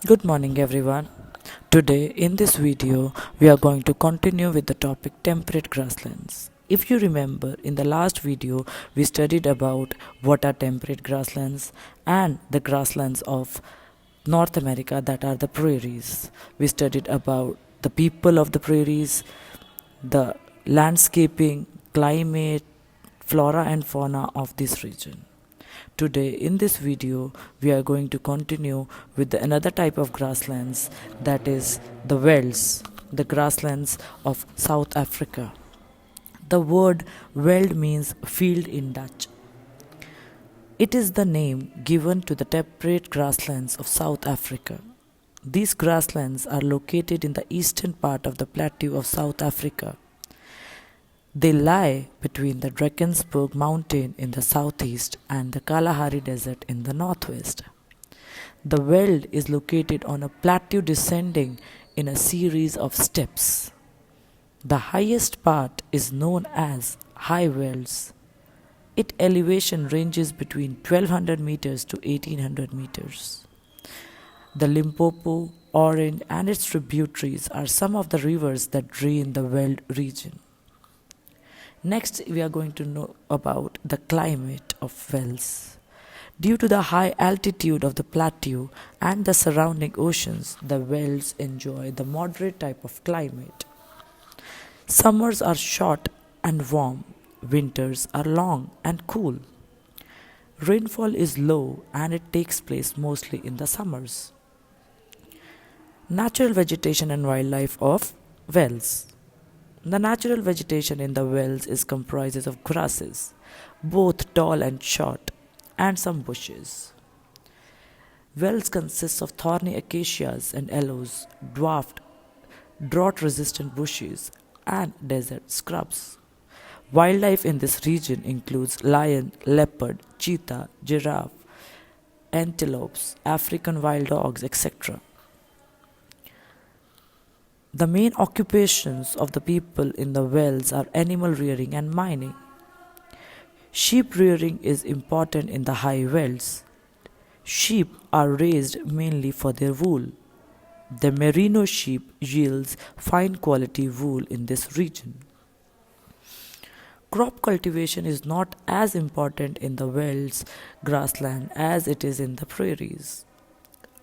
Good morning everyone. Today in this video we are going to continue with the topic temperate grasslands. If you remember, in the last video we studied about what are temperate grasslands and the grasslands of North America, that are the prairies. We studied about the people of the prairies, the landscaping, climate, flora and fauna of this region. Today in this video we are going to continue with another type of grasslands, that is the velds, the grasslands of South Africa. The word veld means field in Dutch. It is the name given to the temperate grasslands of South Africa. These grasslands are located in the eastern part of the plateau of South Africa. They lie between the Drakensberg mountain in the southeast and the Kalahari desert in the northwest. The veld is located on a plateau descending in a series of steps. The highest part is known as high velds. Its elevation ranges between 1200 meters to 1800 meters. The Limpopo, Orange and its tributaries are some of the rivers that drain the veld region. Next, we are going to know about the climate of velds. Due to the high altitude of the plateau and the surrounding oceans, the velds enjoy the moderate type of climate. Summers are short and warm, winters are long and cool. Rainfall is low and it takes place mostly in the summers. Natural vegetation and wildlife of velds. The natural vegetation in the velds is comprised of grasses, both tall and short, and some bushes. Velds consists of thorny acacias and aloes, dwarfed, drought-resistant bushes, and desert scrubs. Wildlife in this region includes lion, leopard, cheetah, giraffe, antelopes, African wild dogs, etc. The main occupations of the people in the velds are animal rearing and mining. Sheep rearing is important in the high velds. Sheep are raised mainly for their wool. The merino sheep yields fine quality wool in this region. Crop cultivation is not as important in the velds grassland as it is in the prairies.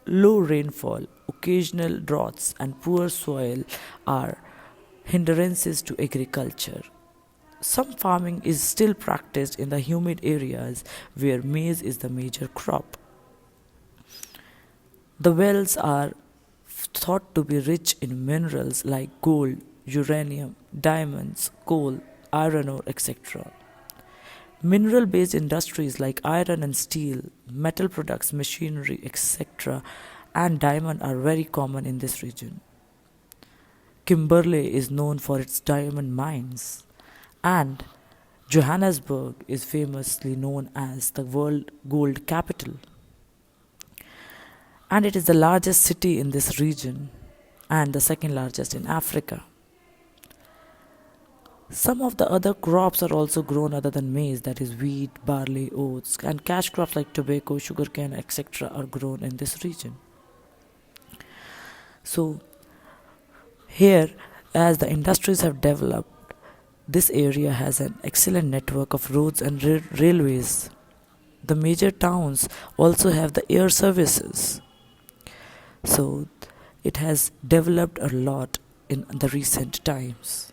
Low rainfall, occasional droughts, and poor soil are hindrances to agriculture. Some farming is still practiced in the humid areas where maize is the major crop. The velds are thought to be rich in minerals like gold, uranium, diamonds, coal, iron ore, etc. Mineral-based industries like iron and steel, metal products, machinery, etc. and diamond are very common in this region. Kimberley is known for its diamond mines, and Johannesburg is famously known as the world gold capital. And it is the largest city in this region and the second largest in Africa. Some of the other crops are also grown other than maize, that is wheat, barley, oats, and cash crops like tobacco, sugarcane, etc. are grown in this region. So here, as the industries have developed, this area has an excellent network of roads and railways. The major towns also have the air services. So it has developed a lot in the recent times.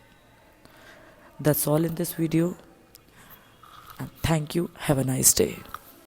That's all in this video, and thank you. Have a nice day.